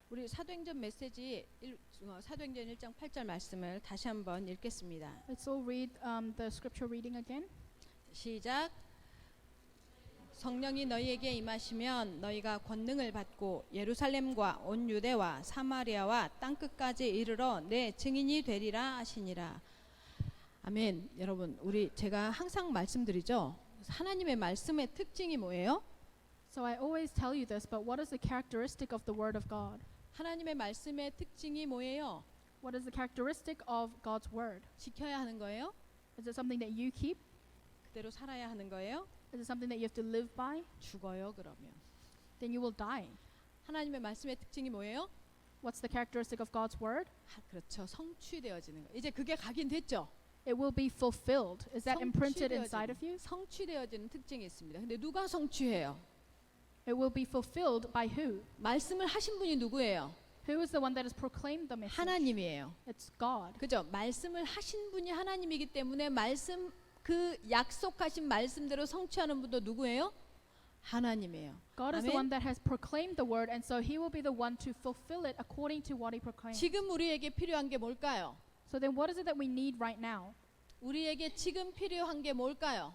우리 사도행전 메시지 사도행전 1장 8절 말씀을 다시 한번 읽겠습니다. Let's all read the scripture reading again. 시작. 성령이 너희에게 임하시면 너희가 권능을 받고 예루살렘과 온 유대와 사마리아와 땅끝까지 이르러 내 증인이 되리라 하시니라. 아멘. 여러분, 제가 항상 말씀드리죠. 하나님의 말씀의 특징이 뭐예요? So I always tell you this, but what is the characteristic of the word of God? 하나님의 말씀의 특징이 뭐예요? What is the characteristic of God's word? 지켜야 하는 거예요? Is it something that you keep? 그대로 살아야 하는 거예요? Is it something that you have to live by? 죽어요, 그러면. Then you will die. 하나님의 말씀의 특징이 뭐예요? What's the characteristic of God's word? 그렇죠. 성취되어지는 거. 이제 그게 각인됐죠? It will be fulfilled. Is that imprinted inside of you? 성취되어지는 특징이 있습니다. 근데 누가 성취해요? It will be fulfilled by who? 말씀을 하신 분이 누구예요? Who is the one that has proclaimed the message? 하나님이에요. It's God. 그죠? 말씀을 하신 분이 하나님이기 때문에 말씀 그 약속하신 말씀대로 성취하는 분도 누구예요? 하나님이에요. God is the one that has proclaimed the word, and so He will be the one to fulfill it according to what He proclaimed. 지금 우리에게 필요한 게 뭘까요? So then, what is it that we need right now? 우리에게 지금 필요한 게 뭘까요?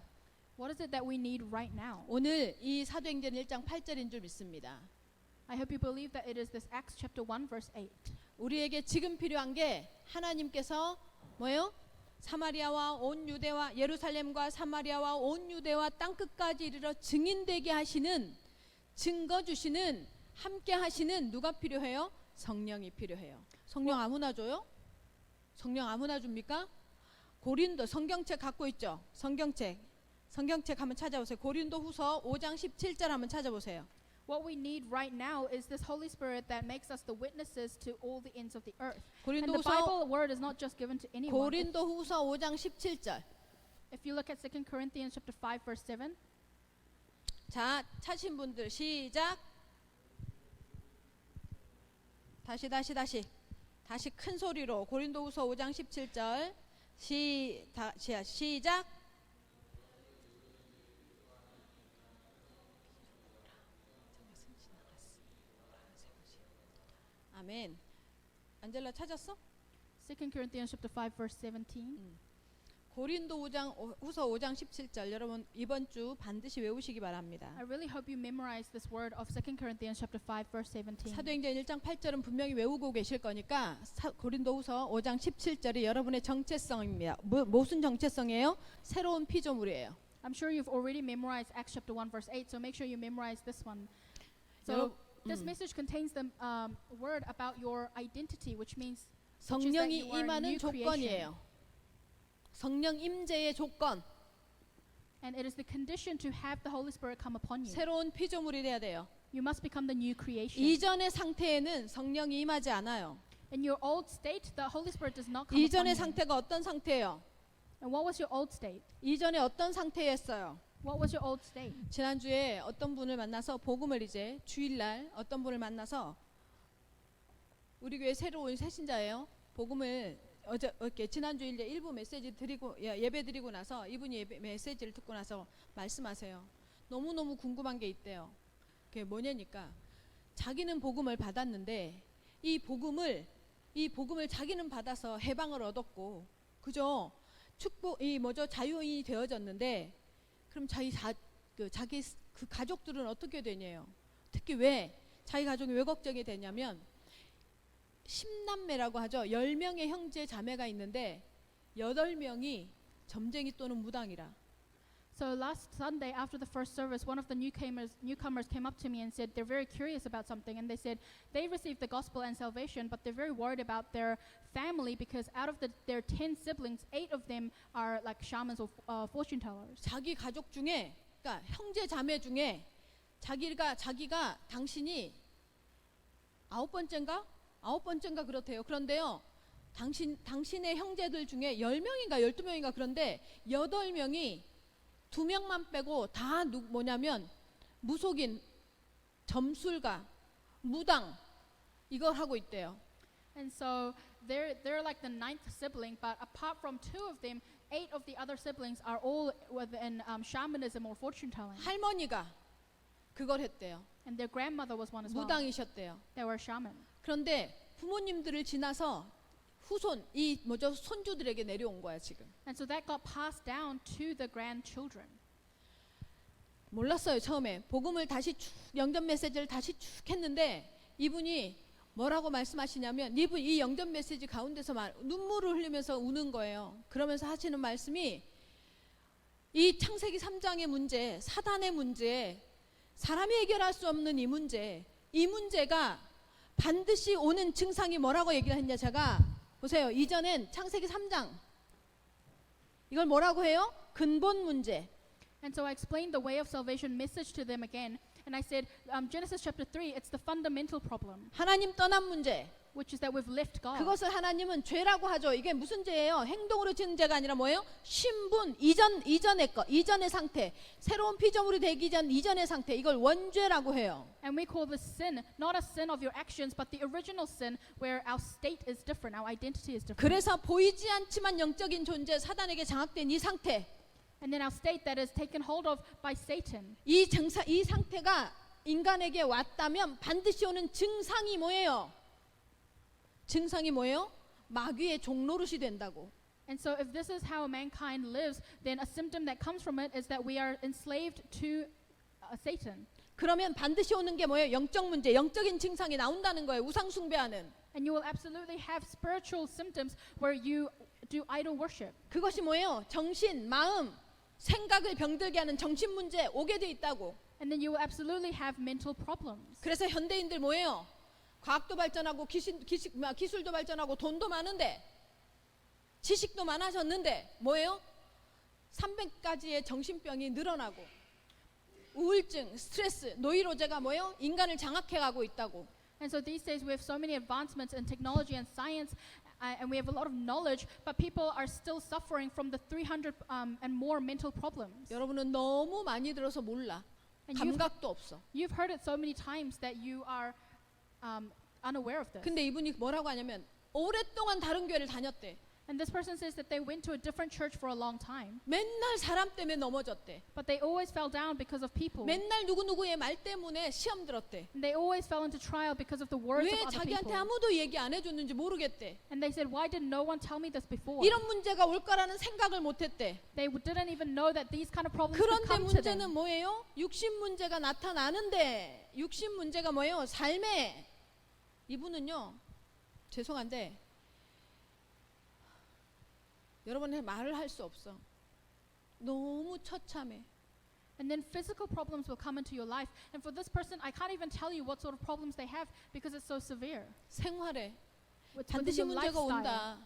What is it that we need right now? 오늘 이 사도행전 1장 8절인 줄 믿습니다. I hope you believe that it is this Acts chapter 1 verse 8. 우리에게 지금 필요한 게 하나님께서 뭐예요? 사마리아와 온 유대와 예루살렘과 사마리아와 온 유대와 땅끝까지 이르러 증인되게 하시는 증거 주시는 함께 하시는 누가 필요해요? 성령이 필요해요. 성령 아무나 줘요? 성령 아무나 줍니까? 고린도 성경책 갖고 있죠? 성경책 한번 찾아보세요. 고린도 후서 5장 17절 한번 찾아보세요. What we need right now is this Holy Spirit that makes us the witnesses to all the ends of the earth. And the Bible word is not just given to anyone. 고린도 후서 5장 17절. If you look at 2 Corinthians chapter 5 verse 7. 자, 찾으신 분들 시작. 다시 큰 소리로 고린도 후서 5장 17절 시작. 아멘. 안젤라 찾았어? 2 Corinthians chapter 5 verse 17. 고린도 후서 5장 17절 여러분 이번 주 반드시 외우시기 바랍니다. I really hope you memorize this word of 2 Corinthians chapter 5 verse 17. 사도행전 1장 8절은 분명히 외우고 계실 거니까 고린도 후서 5장 17절이 여러분의 정체성입니다. 무슨 정체성이에요? 새로운 피조물이에요. I'm sure you've already memorized Acts chapter 1 verse 8, so make sure you memorize this one. So this message contains the word about your identity, which means 성령이 임하는 조건이에요. 성령 임재의 조건. And it is the condition to have the Holy Spirit come upon you. 새로운 피조물이 돼야 돼요. You must become the new creation. 이전의 상태에는 성령이 임하지 않아요. In your old state, the Holy Spirit does not come upon 이전의 you. 상태가 어떤 상태예요? And what was your old state? 이전에 어떤 상태였어요? What was your old state? 지난주에 어떤 분을 만나서 복음을 이제 주일날 어떤 분을 만나서 우리 교회 새로 온 새신자예요. 복음을 어저께 지난주 이제 일부 메시지 드리고 예배 드리고 나서 이분이 메시지를 듣고 나서 말씀하세요. 너무너무 궁금한 게 있대요. 그게 뭐냐니까 자기는 복음을 받았는데 이 복음을 자기는 받아서 해방을 얻었고 그죠? 자유인이 되어졌는데 그럼 자기 그 가족들은 어떻게 되냐요? 특히 왜 자기 가족이 왜 걱정이 되냐면 10남매라고 하죠. 10명의 형제 자매가 있는데 8명이 점쟁이 또는 무당이라. So last Sunday after the first service, one of the newcomers came up to me and said they're very curious about something, and they said they received the gospel and salvation, but they're very worried about their family because out of their 10 siblings, 8 of them are like shamans or fortune tellers. 자기 가족 중에 그러니까 형제 자매 중에 자기가 당신이 9번째인가 그렇대요. 그런데요. 당신의 형제들 중에 10명인가 12명인가 그런데 8명이 2명만 빼고 다 뭐냐면 무속인, 점술가, 무당 이걸 하고 있대요. And so they're like the 9th sibling, but apart from 2 of them, 8 of the other siblings are all within shamanism or fortune telling. 할머니가 그걸 했대요. And their grandmother was one as well. 무당이셨대요. They were shaman. 그런데 부모님들을 지나서 후손 이 뭐죠 손주들에게 내려온 거야 지금. And so that got passed down to the grandchildren. 몰랐어요 처음에. 복음을 다시 쭉 영접 메시지를 다시 쭉 했는데 이분이 뭐라고 말씀하시냐면 이 영접 메시지 가운데서 눈물을 흘리면서 우는 거예요. 그러면서 하시는 말씀이 이 창세기 3장의 문제, 사단의 문제, 사람이 해결할 수 없는 이 문제가 반드시 오는 증상이 뭐라고 얘기를 했냐. 제가 보세요. 이전엔 창세기 3장 이걸 뭐라고 해요? 근본 문제. And so I explained the way of salvation message to them again. And I said, Genesis chapter 3, it's the fundamental problem, 하나님 떠난 문제. which is that we've left God. 그것을 하나님은 죄라고 하죠. 이게 무슨 죄예요? 행동으로 지은 죄가 아니라 뭐예요? 신분, 이전의 상태. 새로운 피조물이 되기 전 이전의 상태. 이걸 원죄라고 해요. And we call this sin, not a sin of your actions, but the original sin where our state is different, our identity is different. 그래서 보이지 않지만 영적인 존재, 사단에게 장악된 이 상태. And then our state that is taken hold of by Satan. 이 상태가 인간에게 왔다면 반드시 오는 증상이 뭐예요? 증상이 뭐예요? 마귀의 종노릇이 된다고. And so if this is how mankind lives, then a symptom that comes from it is that we are enslaved to Satan. 그러면 반드시 오는 게 뭐예요? 영적 문제, 영적인 증상이 나온다는 거예요. 우상 숭배하는. And you will absolutely have spiritual symptoms where you do idol worship. 그것이 뭐예요? 정신, 마음, 생각을 병들게 하는 정신 문제 오게 돼 있다고. And then you will absolutely have mental problems. 그래서 현대인들 뭐예요? 과학도 발전하고 기술도 발전하고 돈도 많은데 지식도 많아졌는데 뭐예요? 300가지의 정신병이 늘어나고 우울증, 스트레스, 노이로제가 뭐예요? 인간을 장악해가고 있다고. And so these days we have so many advancements in technology and science, and we have a lot of knowledge, but people are still suffering from the 300 and more mental problems. 여러분은 너무 많이 들어서 몰라. And 감각도 없어. you've heard it so many times that you are unaware of this. 근데 이분이 뭐라고 하냐면 오랫동안 다른 교회를 다녔대. And this person says that they went to a different church for a long time, 맨날 사람 때문에 넘어졌대. but they always fell down because of people. 맨날 누구누구의 말 때문에 시험 들었대. And they always fell into trial because of the words 왜 of other 자기한테 people. 아무도 얘기 안 해줬는지 모르겠대. And they said, why did no one tell me this before? 이런 문제가 올 거라는 생각을 못했대. They didn't even know that these kind of problems would 그런데 come to them. 문제는 뭐예요? 육신 문제가 나타나는데 육신 문제가 뭐예요? 삶에 이분은요 죄송한데 여러분의 말을 할 수 없어. 너무 처참해. And then physical problems will come into your life. And for this person, I can't even tell you what sort of problems they have because it's so severe. 생활에 Within 반드시 the 문제가 lifestyle. 온다.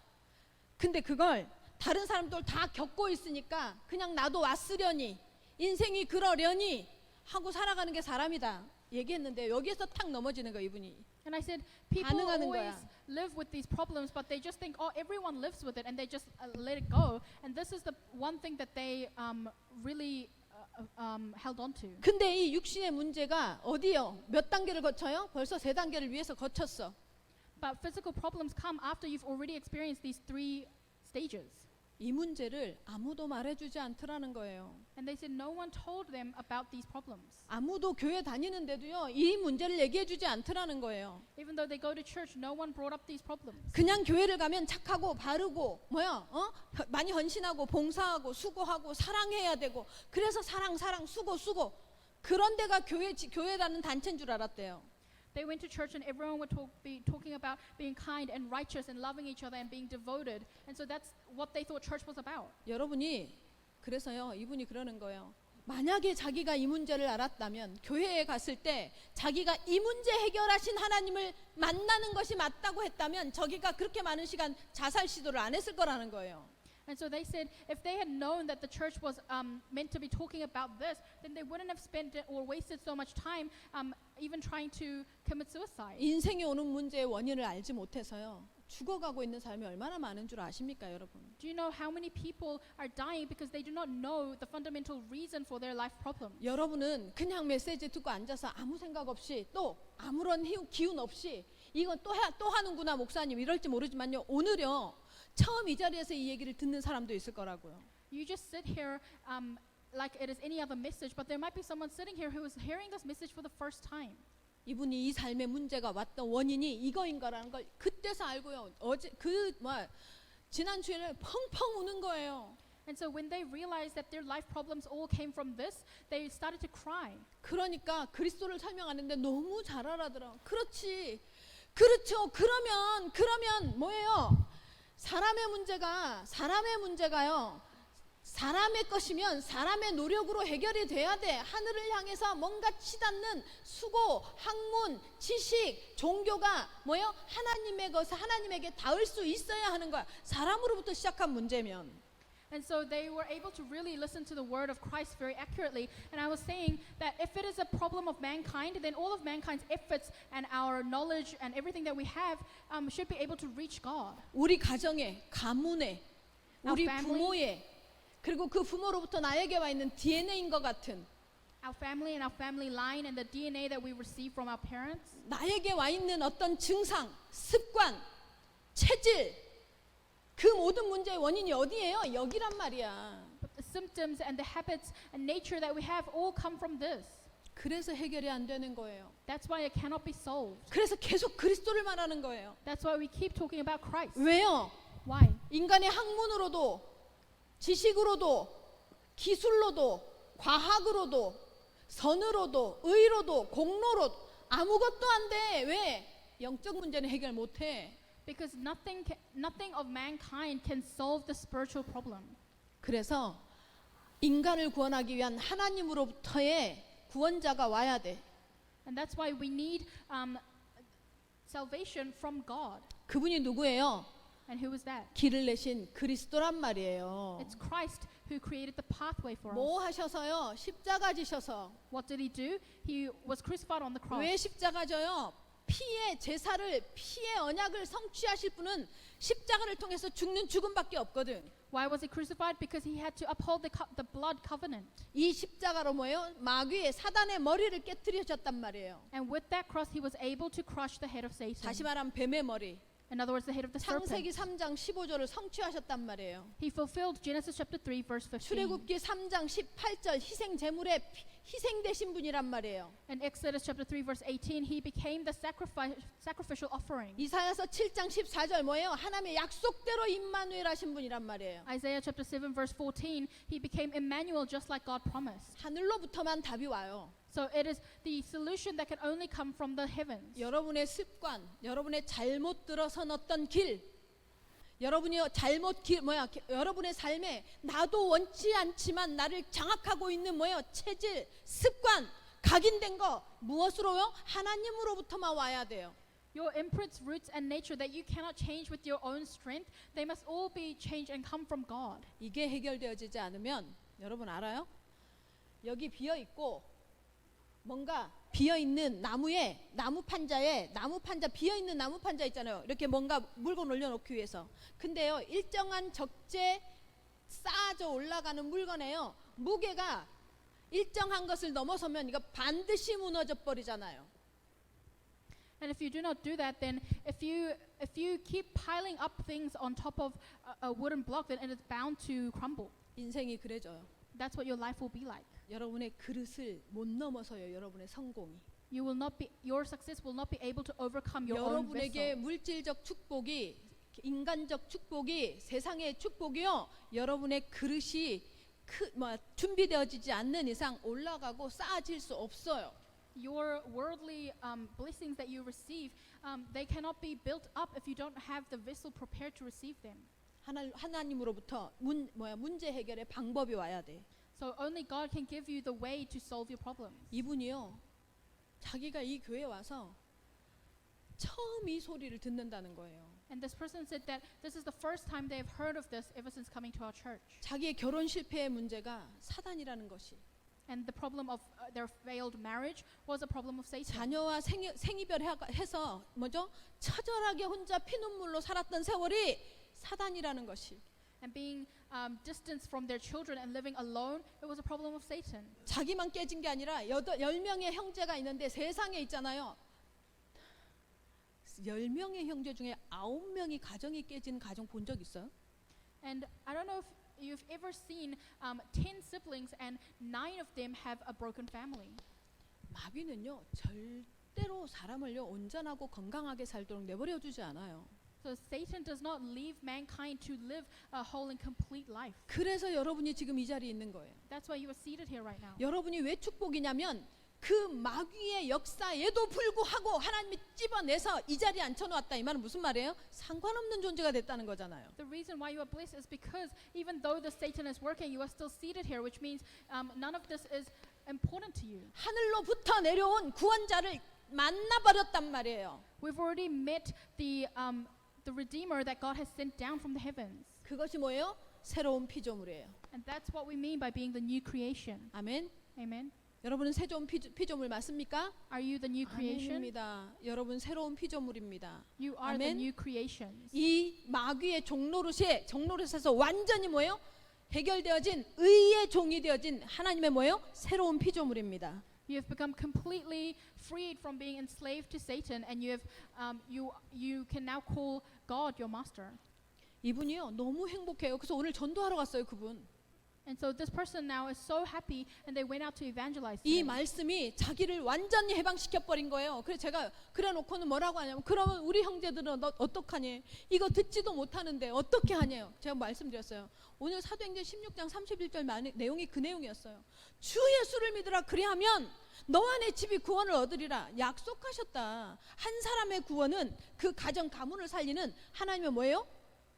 근데 그걸 다른 사람들 다 겪고 있으니까 그냥 나도 왔으려니 인생이 그러려니 하고 살아가는 게 사람이다 얘기했는데 여기에서 탁 넘어지는 거 이분이. And I said, people 반응하는 always 거야. live with these problems, but they just think, oh, everyone lives with it, and they just let it go. And this is the one thing that they really held on to. 근데 이 육신의 문제가 어디요? 몇 단계를 거쳐요? 벌써 3단계를 위해서 거쳤어. But physical problems come after you've already experienced these 3 stages. 이 문제를 아무도 말해주지 않더라는 거예요. And they said no one told them about these problems. 아무도 교회 다니는데도요 이 문제를 얘기해주지 않더라는 거예요. Even though they go to church, no one brought up these problems. 그냥 교회를 가면 착하고 바르고 많이 헌신하고 봉사하고 수고하고 사랑해야 되고 그래서 사랑 수고 그런 데가 교회라는 단체인 줄 알았대요. They went to church and everyone would be talking about being kind and righteous and loving each other and being devoted. And so that's what they thought church was about. 여러분이 그래서요 이분이 그러는 거예요. 만약에 자기가 이 문제를 알았다면 교회에 갔을 때 자기가 이 문제 해결하신 하나님을 만나는 것이 맞다고 했다면 저기가 그렇게 많은 시간 자살 시도를 안 했을 거라는 거예요. And so they said if they had known that the church was meant to be talking about this, then they wouldn't have spent or wasted so much time even trying to commit suicide. 인생에 오는 문제의 원인을 알지 못해서요 죽어가고 있는 사람이 얼마나 많은 줄 아십니까 여러분? Do you know how many people are dying because they do not know the fundamental reason for their life problems? 여러분은 그냥 메시지 듣고 앉아서 아무 생각 없이 또 아무런 기운 없이 이건 또 하는구나 목사님 이럴지 모르지만요 오늘요 처음 이 자리에서 이 얘기를 듣는 사람도 있을 거라고요. You just sit here like it is any other message, but there might be someone sitting here who is hearing this message for the first time. 이분이 이 삶의 문제가 왔던 원인이 이거인가라는 걸 그때서 알고요. 지난 주일에 펑펑 우는 거예요. And so when they realized that their life problems all came from this, they started to cry. 그러니까 그리스도를 설명하는데 너무 잘 알아들어. 그렇지. 그렇죠. 그러면 뭐예요? 사람의 문제가요. 사람의 것이면 사람의 노력으로 해결이 돼야 돼. 하늘을 향해서 뭔가 치닫는 수고, 학문, 지식, 종교가 뭐예요? 하나님의 것을 하나님에게 닿을 수 있어야 하는 거야. 사람으로부터 시작한 문제면. And so they were able to really listen to the word of Christ very accurately. And I was saying that if it is a problem of mankind, then all of mankind's efforts and our knowledge and everything that we have should be able to reach God. 우리 가정에, 가문에, 우리 Our family. 부모에, 그리고 그 부모로부터 나에게 와 있는 DNA인 것 같은 Our family and our family line and the DNA that we receive from our parents. 나에게 와 있는 어떤 증상, 습관, 체질, 그 모든 문제의 원인이 어디예요? 여기란 말이야. But the symptoms and the habits and nature that we have all come from this. 그래서 해결이 안 되는 거예요. That's why it cannot be solved. 그래서 계속 그리스도를 말하는 거예요. That's why we keep talking about Christ. 왜요? Why? 인간의 학문으로도 지식으로도 기술로도 과학으로도 선으로도 의로도 공로로도 아무것도 안 돼. 왜? 영적 문제는 해결 못 해. Because nothing of mankind can solve the spiritual problem. 그래서 인간을 구원하기 위한 하나님으로부터의 구원자가 와야 돼. And that's why we need salvation from God. 그분이 누구예요? And who is that? 길을 내신 그리스도란 말이에요. It's Christ who created the pathway for 뭐 us. 하셔서요? 십자가 지셔서. What did he do? He was crucified on the cross. 왜 십자가 져요? 피의 제사를 피의 언약을 성취하실 분은 십자가를 통해서 죽는 죽음밖에 없거든. Why was he crucified? Because he had to uphold the blood covenant. 이 십자가로 뭐예요? 마귀의 사단의 머리를 깨뜨리셨단 말이에요. And with that cross, he was able to crush the head of Satan. 다시 말하면 뱀의 머리. In other words, the head of the 창세기 serpent. 3장 15절을 성취하셨단 말이에요. He fulfilled Genesis chapter 3, verse 15. 출애굽기 3장 18절 희생 제물에 희생되신 분이란 말이에요. In Exodus chapter 3, verse 18, he became the sacrificial offering. 이사야서 7장 14절 뭐예요? 하나님의 약속대로 임마누엘 하신 분이란 말이에요. Isaiah chapter 7, verse 14, he became Emmanuel just like God promised. 하늘로부터만 답이 와요. So it is the solution that can only come from the heavens. 여러분의 습관, 여러분의 잘못 들어선 어떤 길, 여러분이 여러분의 삶에 나도 원치 않지만 나를 장악하고 있는 체질, 습관, 각인된 거 무엇으로요? 하나님으로부터만 와야 돼요. Your imprints, roots, and nature that you cannot change with your own strength, they must all be changed and come from God. 이게 해결되어지지 않으면 여러분 알아요? 여기 비어 있고 뭔가 비어 있는 나무 판자 비어 있는 나무 판자 있잖아요. 이렇게 뭔가 물건 올려놓기 위해서. 근데요, 일정한 적재 쌓아져 올라가는 물건에요, 무게가 일정한 것을 넘어서면 이거 반드시 무너져 버리잖아요. And if you do not do that, then if you keep piling up things on top of a wooden block, then it is bound to crumble. 인생이 그래져요. That's what your life will be like. 여러분의 그릇을 못 넘어서요. 여러분의 성공이. Your success will not be able to overcome your own 여러분에게 vessel. 물질적 축복이, 인간적 축복이, 세상의 축복이요, 여러분의 그릇이 준비되어지지 않는 이상 올라가고 쌓아질 수 없어요. Your worldly blessings that you receive, they cannot be built up if you don't have the vessel prepared to receive them. 하나님으로부터 문제 해결의 방법이 와야 돼. So only God can give you the way to solve your problems. 이분이요, 자기가 이 교회에 와서 처음 이 소리를 듣는다는 거예요. And this person said that this is the first time they have heard of this ever since coming to our church. 자기의 결혼 실패의 문제가 사단이라는 것이, And the problem of their failed marriage was a problem of Satan. 자녀와 생이별해서 처절하게 혼자 피눈물로 살았던 세월이 사단이라는 것이, And being distanced from their children and living alone, it was a problem of Satan. 자기만 깨진 게 아니라 10명의 형제가 있는데 세상에 있잖아요. 10명의 형제 중에 9명이 가정이 깨진 가정 본 적 있어요? And I don't know if you've ever seen 10 siblings and 9 of them have a broken family. 마귀는요, 절대로 사람을요 온전하고 건강하게 살도록 내버려 두지 않아요. So Satan does not leave mankind to live a whole and complete life. 그래서 여러분이 지금 이 자리에 있는 거예요. That's why you are seated here right now. 여러분이 왜 축복이냐면 그 마귀의 역사에도 불구하고 하나님이 찝어내서 이 자리에 앉혀놓았다. 이 말은 무슨 말이에요? 상관없는 존재가 됐다는 거잖아요. The reason why you are blessed is because even though the Satan is working, you are still seated here, which means none of this is important to you. 하늘로부터 내려온 구원자를 만나버렸단 말이에요. We've already met the Redeemer that God has sent down from the heavens. 그것이 뭐예요? 새로운 피조물이에요. And that's what we mean by being the new creation. 아멘. Amen. 여러분은 새로운 피조물 맞습니까? Are you the new creation? 아멘입니다. 여러분 새로운 피조물입니다. You are the 아멘. new creations. 이 마귀의 종노릇에서 완전히 뭐예요? 해결되어진 의의 종이 되어진 하나님의 뭐예요? 새로운 피조물입니다. You have become completely freed from being enslaved to Satan, and you can now call God your master. 이분이요 너무 행복해요. 그래서 오늘 전도하러 갔어요 그분. And so this person now is so happy, and they went out to evangelize. 이 today. 말씀이 자기를 완전히 해방시켜 버린 거예요. 그래서 제가 그래놓고는 뭐라고 하냐면 그러면 우리 형제들은 너 어떡하니? 이거 듣지도 못하는데 어떻게 하냐요? 제가 말씀드렸어요. 오늘 사도행전 16장 31절 내용이 그 내용이었어요. 주 예수를 믿으라 그리하면 너와 내 집이 구원을 얻으리라 약속하셨다. 한 사람의 구원은 그 가정 가문을 살리는 하나님의 뭐예요?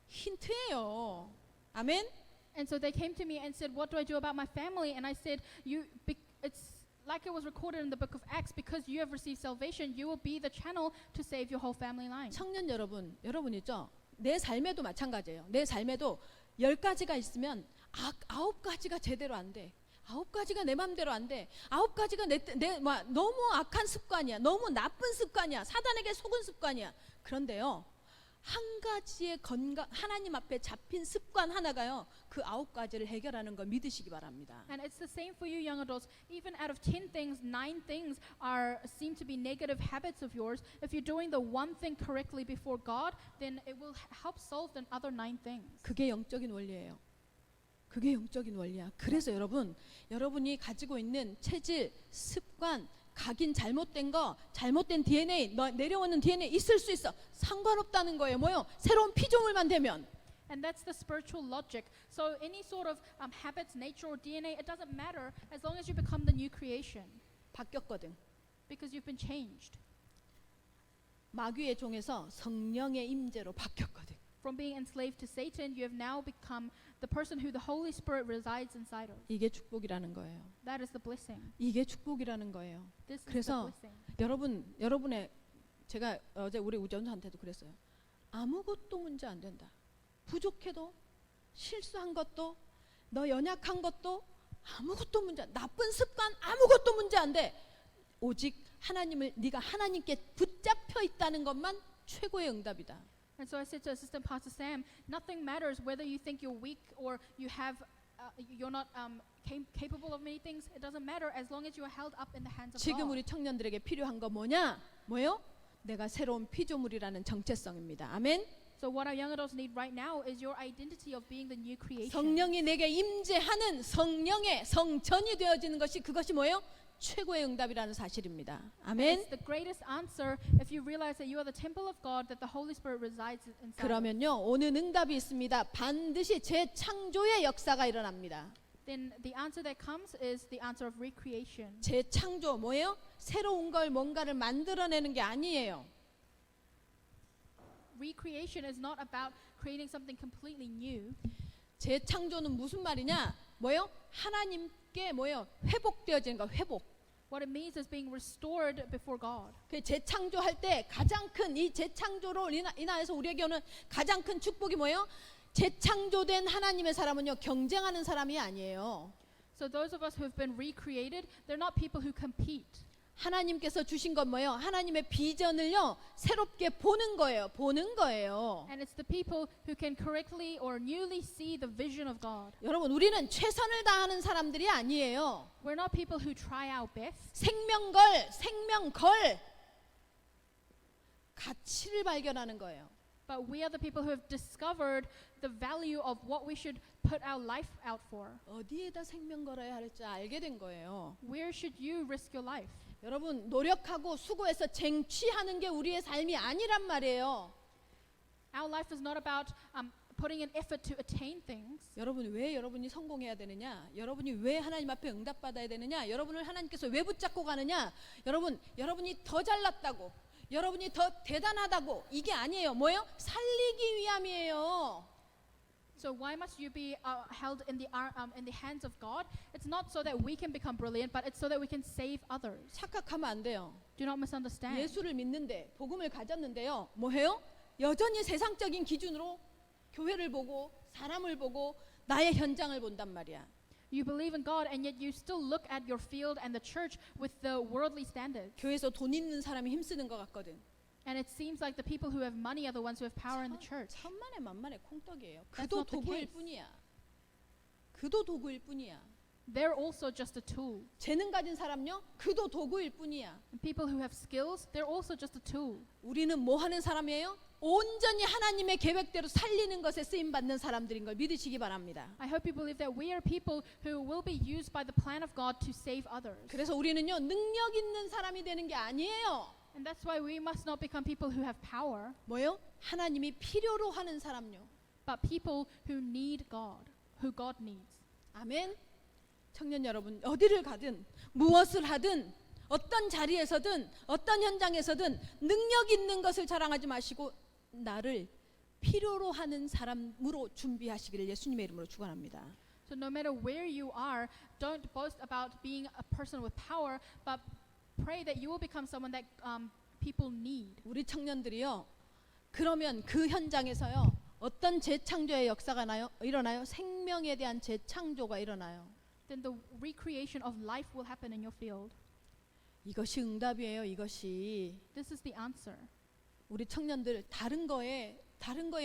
힌트예요. 아멘. And so they came to me and said, "What do I do about my family?" And I said, it's like it was recorded in the book of Acts, because you have received salvation, you will be the channel to save your whole family line. 청년 여러분이죠. 내 삶에도 마찬가지예요. 내 삶에도 10가지가 있으면 9가지가 제대로 안 돼. 9가지가 내 맘대로 안 돼. 9가지가 너무 악한 습관이야. 너무 나쁜 습관이야. 사단에게 속은 습관이야. 그런데요. 한 가지의 하나님 앞에 잡힌 습관 하나가요. 그 9가지를 해결하는 걸 믿으시기 바랍니다. And it's the same for you young adults. Even out of 10 things, 9 things seem to be negative habits of yours. If you're doing the one thing correctly before God, then it will help solve the other 9 things. 그게 영적인 원리예요. 그게 영적인 원리야. 그래서 여러분이 가지고 있는 체질, 습관, 각인 잘못된 DNA, 내려오는 DNA 있을 수 있어. 상관없다는 거예요. 뭐요? 새로운 피조물만 되면. And that's the spiritual logic. So any sort of habits, nature, or DNA, it doesn't matter as long as you become the new creation, 바뀌었거든. because you've been changed. 마귀의 종에서 성령의 임재로 바뀌었거든. From being enslaved to Satan, you have now become the person who the Holy Spirit resides inside of. 이게 축복이라는 거예요. That is the blessing. 이게 축복이라는 거예요. This is the 그래서 blessing. 여러분의 제가 어제 우리 우전사한테도 그랬어요. 아무것도 문제 안 된다. 부족해도 실수한 것도 너 연약한 것도 아무것도 문제 안 돼. 나쁜 습관 아무것도 문제 안 돼. 오직 네가 하나님께 붙잡혀 있다는 것만 최고의 응답이다. And so I said to Assistant Pastor Sam, nothing matters whether you think you're weak or you're not capable of many things. It doesn't matter as long as you are held up in the hands of 지금 God. 우리 청년들에게 필요한 거 뭐요? 내가 새로운 피조물이라는 정체성입니다. 아멘. So what our young adults need right now is your identity of being the new creation. 성령이 내게 임재하는 성령의 성전이 되어지는 그것이 뭐예요? 최고의 응답이라는 사실입니다. 아멘. It's the greatest answer if you realize that you are the temple of God, that the Holy Spirit resides inside. 그러면요 오는 응답이 있습니다. 반드시 재창조의 역사가 일어납니다. Then the answer that comes is the answer of recreation. 재창조 뭐예요? 새로운 걸 뭔가를 만들어내는 게 아니에요. Recreation is not about creating something completely new. 재창조는 무슨 말이냐? 뭐요? 하나님께 뭐요? 회복되어지는 거 회복. What it means is being restored before God. 그 재창조할 때 가장 큰 이 재창조로 인하여서 우리에게 오는 가장 큰 축복이 뭐예요? 재창조된 하나님의 사람은요 경쟁하는 사람이 아니에요. So those of us who have been recreated, they're not people who compete. 하나님께서 주신 건 뭐예요? 하나님의 비전을요 새롭게 보는 거예요. And it's the people who can correctly or newly see the vision of God. 여러분 우리는 최선을 다하는 사람들이 아니에요. We're not people who try our best. 생명 걸 가치를 발견하는 거예요. But we are the people who have discovered the value of what we should put our life out for. 어디에다 생명 걸어야 할지 알게 된 거예요. Where should you risk your life? 여러분 노력하고 수고해서 쟁취하는 게 우리의 삶이 아니란 말이에요. Our life is not about putting an effort to attain things. 여러분 왜 여러분이 성공해야 되느냐? 여러분이 왜 하나님 앞에 응답받아야 되느냐? 여러분을 하나님께서 왜 붙잡고 가느냐? 여러분이 더 잘났다고, 여러분이 더 대단하다고 이게 아니에요. 뭐예요? 살리기 위함이에요. So why must you be held in the hands of God? It's not so that we can become brilliant, but it's so that we can save others. 착각하면 안 돼요. Do not misunderstand. 예수를 믿는데 복음을 가졌는데요. 뭐해요? 여전히 세상적인 기준으로 교회를 보고 사람을 보고 나의 현장을 본단 말이야. You believe in God, and yet you still look at your field and the church with the worldly standards. 교회에서 돈 있는 사람이 힘쓰는 것 같거든. And it seems like the people who have money are the ones who have power in the church. 천만에 만만에 콩떡이에요. That's 그도 not the 도구일 case. 뿐이야. 그도 도구일 뿐이야. They're also just a tool. 재능 가진 사람요? 그도 도구일 뿐이야. And people who have skills, they're also just a tool. 우리는 뭐 하는 사람이에요? 온전히 하나님의 계획대로 살리는 것에 쓰임 받는 사람들인 걸 믿으시기 바랍니다. I hope you believe that we are people who will be used by the plan of God to save others. 그래서 우리는요 능력 있는 사람이 되는 게 아니에요. And that's why we must not become people who have power, 뭐요? 하나님이 필요로 하는 사람요. but people who need God, who God needs. 아멘. 청년 여러분 어디를 가든 무엇을 하든 어떤 자리에서든 어떤 현장에서든 능력 있는 것을 자랑하지 마시고 나를 필요로 하는 사람으로 준비하시기를 예수님의 이름으로 축원합니다. So no matter where you are, don't boast about being a person with power, but pray that you will become someone that people need. 우리 청년들이요. 그러면 그 현장에서요. 어떤 재창조의 역사가 일어나요? 생명에 대한 재창조가 일어나요. Then the recreation of life will happen in your field. 이것이 응답이에요. 이것이 This is the answer. 우리 청년들 다른 거에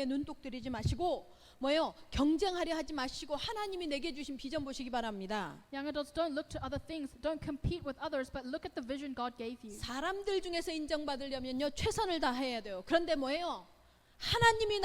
눈독 들이지 마시고 뭐요? 경쟁하려 하지 마시고 하나님이 내게 주신 비전 보시기 바랍니다. Young adults, don't look to other things. Don't compete with others, but look at the vision God gave you. 사람들 중에서 인정받으려면요 최선을 다해야 돼요. 그런데 뭐예요? 하나님이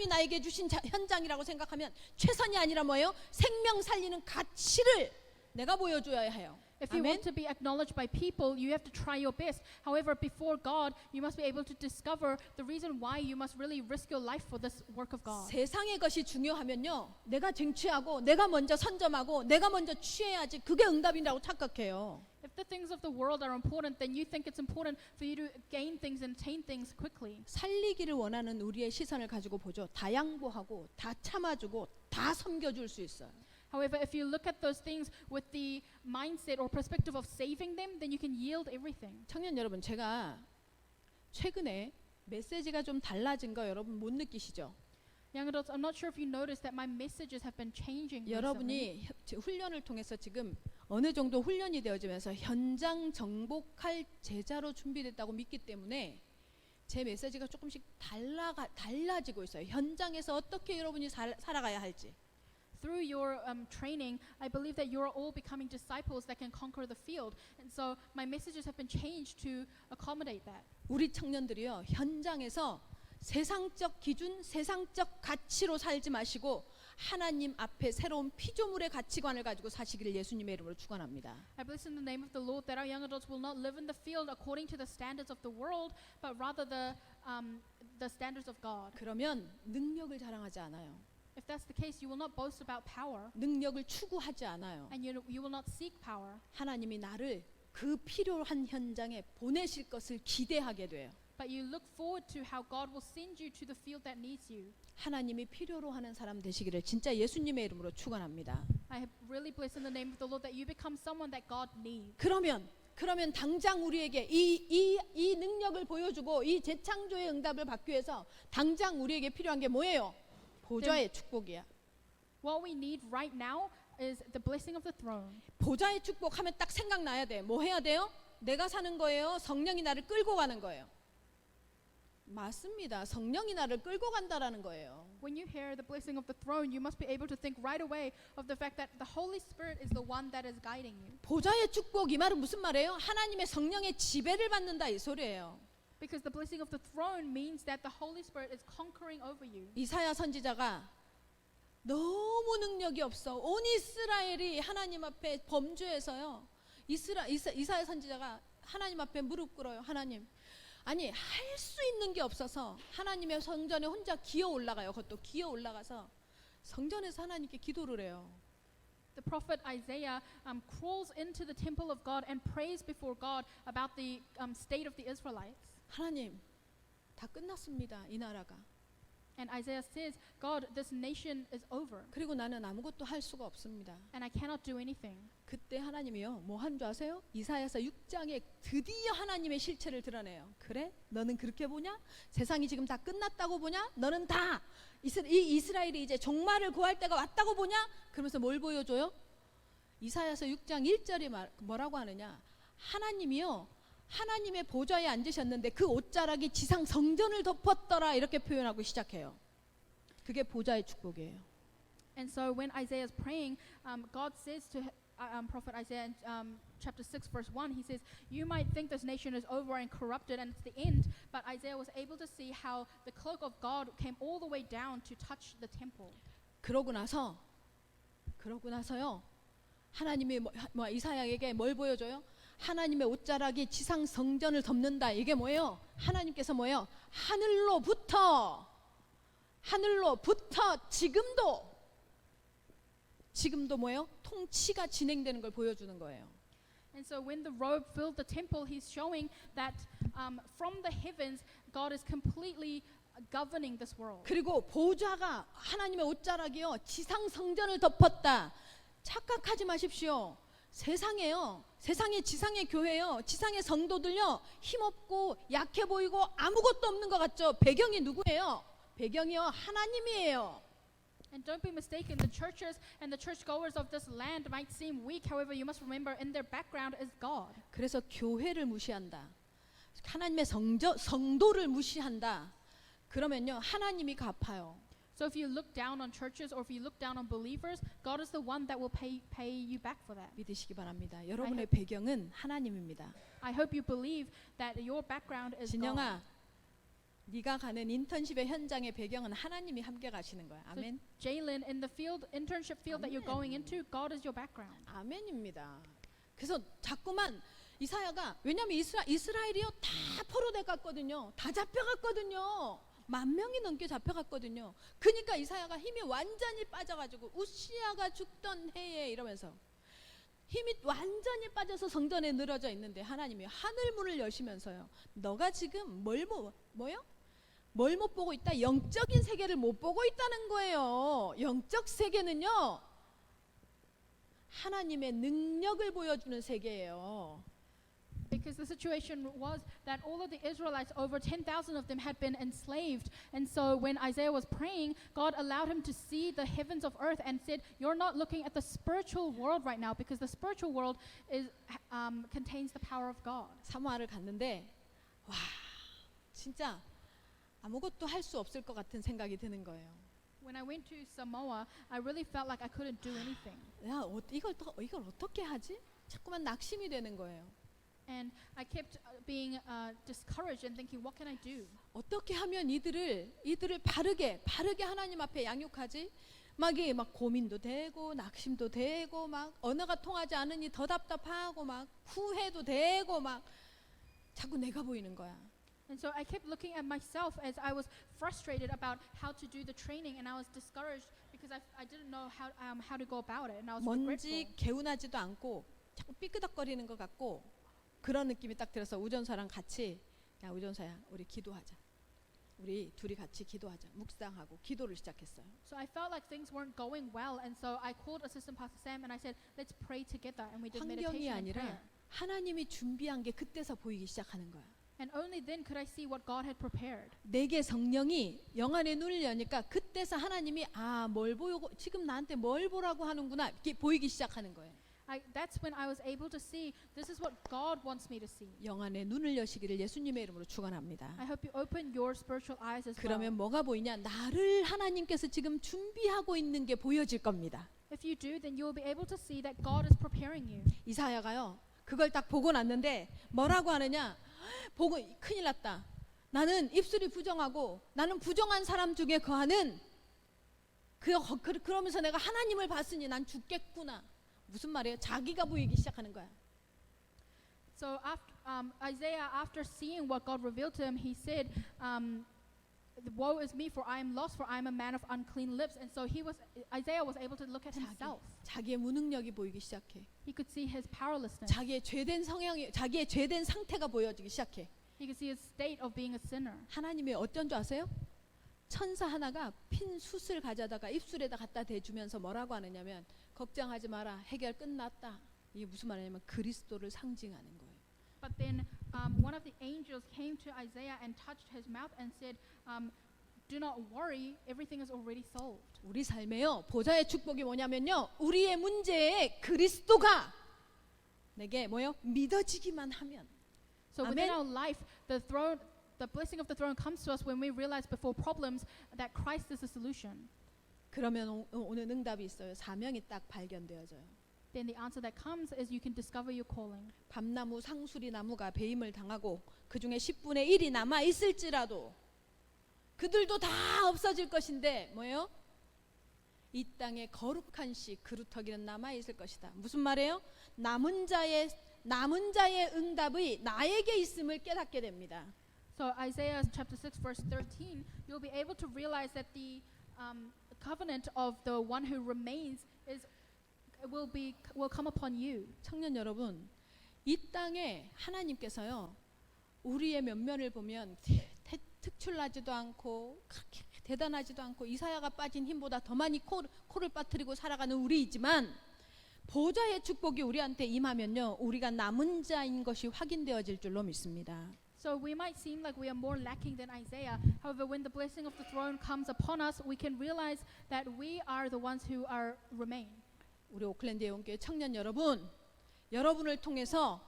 나에게 주신 현장이라고 생각하면 최선이 아니라 뭐예요? 생명 살리는 가치를 내가 보여줘야 해요. If you want to be acknowledged by people, you have to try your best. However, before God, you must be able to discover the reason why you must really risk your life for this work of God. 세상의 것이 중요하면요. 내가 쟁취하고 내가 먼저 선점하고 내가 먼저 취해야지 그게 응답이라고 착각해요. If the things of the world are important, then you think it's important for you to gain things and attain things quickly. 살리기를 원하는 우리의 시선을 가지고 보죠. 다 양보하고 다 참아주고 다 섬겨줄 수 있어요. However, if you look at those things with the mindset or perspective of saving them, then you can yield everything. 청년 여러분, 제가 최근에 메시지가 좀 달라진 거 여러분 못 느끼시죠? Young adults, I'm not sure if you noticed that my messages have been changing recently. 여러분이 훈련을 통해서 지금 어느 정도 훈련이 되어지면서 현장 정복할 제자로 준비됐다고 믿기 때문에 제 메시지가 조금씩 달라지고 있어요. 현장에서 어떻게 여러분이 살아가야 할지. Through your training, I believe that you are all becoming disciples that can conquer the field. And so my messages have been changed to accommodate that. 우리 청년들이요. 현장에서 세상적 기준, 세상적 가치로 살지 마시고 하나님 앞에 새로운 피조물의 가치관을 가지고 사시기를 예수님의 이름으로 축원합니다. I bless in the name of the Lord that our young adults will not live in the field according to the standards of the world, but rather the standards of God. 그러면 능력을 자랑하지 않아요. If that's the case, you will not boast about power, 능력을 추구하지 않아요. and you will not seek power. 하나님이 나를 그 필요한 현장에 보내실 것을 기대하게 돼요. But you look forward to how God will send you to the field that needs you. 하나님이 필요로 하는 사람 되시기를 진짜 예수님의 이름으로 축원합니다. I have really blessed in the name of the Lord that you become someone that God needs. 그러면 당장 우리에게 이 능력을 보여주고 이 재창조의 응답을 받기 위해서 당장 우리에게 필요한 게 뭐예요? 보좌의 축복이야. What we need right now is the blessing of the throne. 보좌의 축복하면 딱 생각나야 돼. 뭐 해야 돼요? 내가 사는 거예요? 성령이 나를 끌고 가는 거예요? 맞습니다. 성령이 나를 끌고 간다라는 거예요. When you hear the blessing of the throne, you must be able to think right away of the fact that the Holy Spirit is the one that is guiding you. 보좌의 축복 이 말은 무슨 말이에요? 하나님의 성령의 지배를 받는다 이 소리예요. Because the blessing of the throne means that the Holy Spirit is conquering over you. 이사야 선지자가 너무 능력이 없어. 온 이스라엘이 하나님 앞에 범죄해서요. 이사야 선지자가 하나님 앞에 무릎 꿇어요. 하나님, 아니 할 수 있는 게 없어서 하나님의 성전에 혼자 기어 올라가요. 그것도 기어 올라가서 성전에서 하나님께 기도를 해요. The prophet Isaiah crawls into the temple of God and prays before God about the state of the Israelites. 하나님, 다 끝났습니다. 이 나라가. And Isaiah says, God, this nation is over, 그리고 나는 아무것도 할 수가 없습니다. and I cannot do anything. 그때 하나님이요, 뭐 한 줄 아세요? 이사야서 6장에 드디어 하나님의 실체를 드러내요. 그래? 너는 그렇게 보냐? 세상이 지금 다 끝났다고 보냐? 너는 다 이스라엘이 이제 종말을 구할 때가 왔다고 보냐? 그러면서 뭘 보여줘요? 이사야서 6장 1절이 뭐라고 하느냐? 하나님이요, 하나님의 보좌에 앉으셨는데 그 옷자락이 지상 성전을 덮었더라, 이렇게 표현하고 시작해요. 그게 보좌의 축복이에요. And so when Isaiah is praying, God says to prophet Isaiah in chapter 6 verse 1, he says, you might think this nation is over and corrupted and it's the end, but Isaiah was able to see how the cloak of God came all the way down to touch the temple. 그러고 나서요, 하나님이 이사야에게 뭘 보여줘요? 하나님의 옷자락이 지상 성전을 덮는다. 이게 뭐예요? 하나님께서 뭐예요? 하늘로부터 지금도 뭐예요? 통치가 진행되는 걸 보여주는 거예요. And so when the robe filled the temple, he's showing that from the heavens, God is completely governing this world. 그리고 보좌가, 하나님의 옷자락이요, 지상 성전을 덮었다. 착각하지 마십시오. 세상의 지상의 교회요, 지상의 성도들요, 힘없고 약해 보이고 아무것도 없는 것 같죠? 배경이 누구예요? 배경이요, 하나님이에요. And don't be mistaken, the churches and the churchgoers of this land might seem weak. However, you must remember in their background is God. 그래서 교회를 무시한다, 하나님의 성도를 무시한다, 그러면요, 하나님이 갚아요. So if you look down on churches or if you look down on believers, God is the one that will pay you back for that. 믿으시기 바랍니다. 여러분의 배경은 하나님입니다. I hope you believe that your background is God. 진영아, 네가 가는 인턴십의 현장의 배경은 하나님이 함께 가시는 거야. 아멘. So Jalen, in the internship field that you're going into, God is your background. 아멘입니다. 그래서 자꾸만 이사야가, 왜냐하면 이스라엘이요, 다 포로돼 갔거든요. 다 잡혀갔거든요. 10,000명이 넘게 잡혀갔거든요. 그러니까 이사야가 힘이 완전히 빠져가지고 우시야가 죽던 해에 이러면서 힘이 완전히 빠져서 성전에 늘어져 있는데 하나님이 하늘 문을 여시면서요, 너가 지금 뭘 못 보고 있다? 영적인 세계를 못 보고 있다는 거예요. 영적 세계는요, 하나님의 능력을 보여주는 세계예요. Because the situation was that all of the Israelites, over 10,000 of them, had been enslaved. And so when Isaiah was praying, God allowed him to see the heavens of earth and said, you're not looking at the spiritual world right now, because the spiritual world contains the power of God. 사모아를 갔는데 와, 진짜 아무것도 할 수 없을 것 같은 생각이 드는 거예요. When I went to Samoa, I really felt like I couldn't do anything. 야, 이걸 어떻게 하지? 자꾸만 낙심이 되는 거예요. And I kept being discouraged and thinking, what can I do? 어떻게 하면 이들을 바르게 하나님 앞에 양육하지? 막 고민도 되고 낙심도 되고 막 언어가 통하지 않으니 더 답답하고 막 후회도 되고 막 자꾸 내가 보이는 거야. And so I kept looking at myself as I was frustrated about how to do the training, and I was discouraged because I didn't know how to go about it, and I was 뭔지 regretful. 개운하지도 않고 자꾸 삐끄덕거리는 것 같고 그런 느낌이 딱 들어서 우전사랑 같이, 야 우전사야, 우리 기도하자. 우리 둘이 같이 기도하자. 묵상하고 기도를 시작했어요. So I felt like things weren't going well, and so I called Assistant Pastor Sam and I said, let's pray together, and we did 환경이 meditation and prayer. 아니라 하나님이 준비한 게 그때서 보이기 시작하는 거야. And only then could I see what God had prepared. 내게 성령이 영안의 눈을 여니까 그때서 하나님이 뭘 보고 지금 나한테 뭘 보라고 하는구나, 이게 보이기 시작하는 거예요. That's when I was able to see this is what God wants me to see. 영안의 눈을 여시기를 예수님의 이름으로 축원합니다. I hope you open your spiritual eyes as well. 그러면 뭐가 보이냐? 나를 하나님께서 지금 준비하고 있는 게 보여질 겁니다. If you do, then you will be able to see that God is preparing you. 이사야가요, 그걸 딱 보고 났는데 뭐라고 하느냐? 보고 큰일 났다. 나는 입술이 부정하고 나는 부정한 사람 중에 거하는 그러면서 내가 하나님을 봤으니 난 죽겠구나. 무슨 말이에요? 자기가 보이기 시작하는 거야. So Isaiah, after seeing what God revealed to him, he said, "Woe is me, for I am lost, for I am a man of unclean lips." And so Isaiah was able to look at himself. 자기의 무능력이 보이기 시작해. He could see his powerlessness. 자기의 죄된 성향이, 자기의 죄된 상태가 보여지기 시작해. He could see his state of being a sinner. 하나님이 어떤 줄 아세요? 천사 하나가 핀 숯을 가져다가 입술에다 갖다 대주면서 뭐라고 하느냐면, 걱정하지 마라, 해결 끝났다. 이게 무슨 말이냐면 그리스도를 상징하는 거예요. But then one of the angels came to Isaiah and touched his mouth and said, "Do not worry, everything is already solved." 우리 삶에요, 보좌의 축복이 뭐냐면요, 우리의 문제에 그리스도가 내게 뭐요? 믿어지기만 하면. So within Amen. our life, the blessing of the throne comes to us when we realize before problems that Christ is the solution. 그러면 오는 응답이 있어요. 사명이 딱 발견되어져요. Then the answer that comes is you can discover your calling. 밤나무 상수리 나무가 배임을 당하고 그 중에 10분의 1이 남아 있을지라도 그들도 다 없어질 것인데 뭐예요? 이 땅에 거룩한 씨 그루터기는 남아 있을 것이다. 무슨 말이에요? 남은 자의 응답이 나에게 있음을 깨닫게 됩니다. So Isaiah chapter 6 verse 13, you'll be able to realize that the covenant of the one who remains will come upon you. 청년 여러분, 이 땅에 하나님께서요, 우리의 면면을 보면 특출나지도 않고 그렇게 대단하지도 않고 이사야가 빠진 힘보다 더 많이 코를 빠뜨리고 살아가는 우리이지만, 보좌의 축복이 우리한테 임하면요, 우리가 남은 자인 것이 확인되어질 줄로 믿습니다. So we might seem like we are more lacking than Isaiah. However, when the blessing of the throne comes upon us, we can realize that we are the ones who remain. 우리 오클랜드 예원교회 청년 여러분, 여러분을 통해서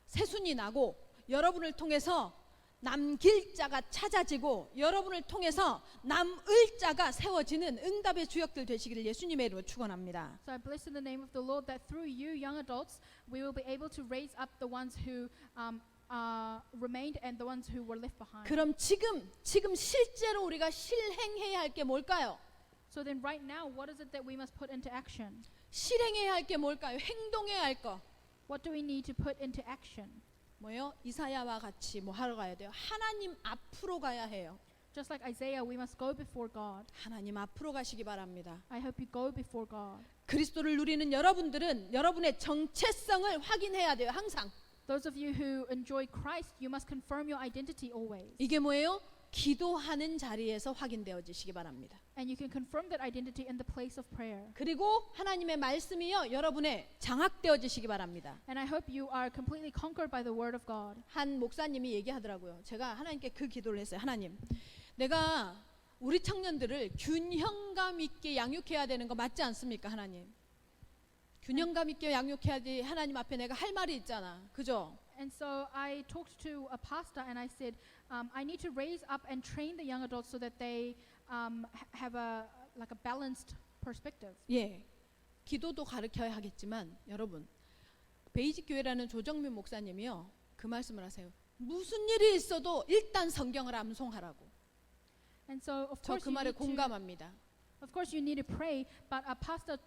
새순이 나고, 여러분을 통해서 남길 자가 찾아지고, 여러분을 통해서 남을 자가 세워지는 응답의 주역들 되시기를 예수님의 이름으로 축원합니다. So I bless in the name of the Lord that through you, young adults, we will be able to raise up the ones who remained and the ones who were left behind. 그럼 지금 실제로 우리가 실행해야 할 게 뭘까요? So then right now, what is it that we must put into action? 실행해야 할 게 뭘까요? 행동해야 할 거. What do we need to put into action? 뭐요? 이사야와 같이 뭐 하러 가야 돼요? 하나님 앞으로 가야 해요. Just like Isaiah, we must go before God. 하나님 앞으로 가시기 바랍니다. I hope you go before God. 그리스도를 누리는 여러분들은 여러분의 정체성을 확인해야 돼요. 항상. Those of you who enjoy Christ, you must confirm your identity always. 이게 뭐예요? 기도하는 자리에서 확인되어지시기 바랍니다. And you can confirm that identity in the place of prayer. 그리고 하나님의 말씀이요, 여러분의 장악되어지시기 바랍니다. And I hope you are completely conquered by the word of God. 한 목사님이 얘기하더라고요. 제가 하나님께 그 기도를 했어요. 하나님, 내가 우리 청년들을 균형감 있게 양육해야 되는 거 맞지 않습니까, 하나님? 균형감 있게 양육해야지. 하나님 앞에 내가 할 말이 있잖아, 그죠? And so I talked to a pastor and I said, I need to raise up and train the young adults so that they have a balanced perspective. 예, 기도도 가르쳐야 하겠지만 여러분, 베이직 교회라는 조정민 목사님이요, 그 말씀을 하세요. 무슨 일이 있어도 일단 성경을 암송하라고. And so of 저 course 그 you 말에 need to, 공감합니다. of course you need to pray, but a pastor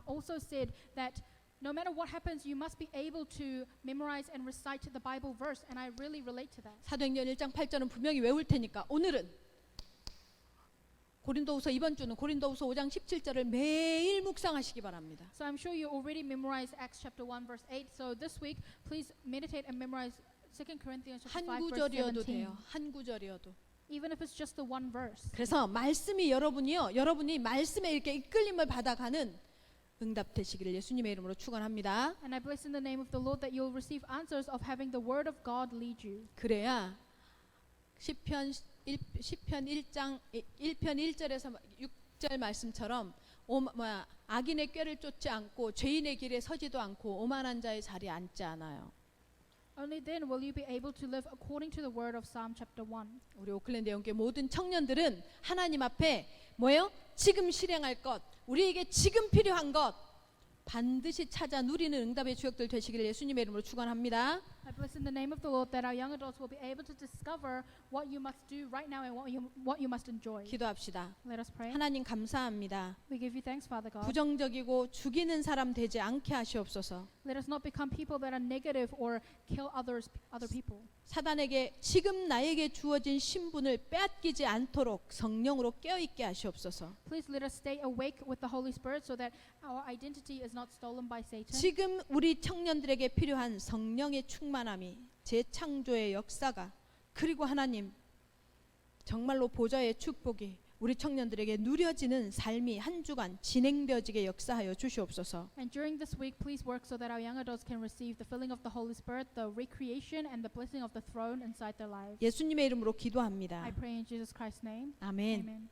also said that no matter what happens, you must be able to memorize and recite the Bible verse, and I really relate to that. 사도행전 1장 8절은 분명히 외울 테니까 오늘은 고린도후서, 이번 주는 고린도후서 5장 17절을 매일 묵상하시기 바랍니다. So I'm sure you already memorized Acts chapter 1 verse 8. So this week, please meditate and memorize 2 Corinthians chapter 한 5 verse 구절이어도 17. 돼요. 한 구절이어도. Even if it's just the one verse. 그래서 말씀이 여러분이 말씀에 이렇게 이끌림을 받아가는 응답 되시기를 예수님의 이름으로 축원합니다. And I bless in the name of the Lord that you'll receive answers of having the word of God lead you. 그래야 시편 1장 1편 1절에서 6절 말씀처럼 악인의 꾀를 쫓지 않고 죄인의 길에 서지도 않고 오만한 자의 자리에 앉지 않아요. Only then will you be able to live according to the word of Psalm chapter 1. 우리 오클랜드 영계 모든 청년들은 하나님 앞에 뭐예요? 지금 실행할 것, 우리에게 지금 필요한 것 반드시 찾아 누리는 응답의 주역들 되시기를 예수님의 이름으로 축원합니다. I bless in the name of the Lord that our young adults will be able to discover what you must do right now and what you must enjoy. 기도합시다. Let us pray. 하나님 감사합니다. We give you thanks, Father God. 부정적이고 죽이는 사람 되지 않게 하시옵소서. Let us not become people that are negative or kill other people. 사단에게 지금 나에게 주어진 신분을 빼앗기지 않도록 성령으로 깨어있게 하시옵소서. Please let us stay awake with the Holy Spirit so that our identity is not stolen by Satan. 지금 우리 청년들에게 필요한 성령의 충만함이 재창조의 역사가 그리고 하나님 정말로 보좌의 축복이 우리 청년들에게 누려지는 삶이 한 주간 진행되어지게 역사하여 주시옵소서. And during this week, please work so that our young adults can receive the filling of the Holy Spirit, the recreation, and the blessing of the throne inside their lives. 예수님의 이름으로 기도합니다. I pray in Jesus Christ's name. 아멘. Amen.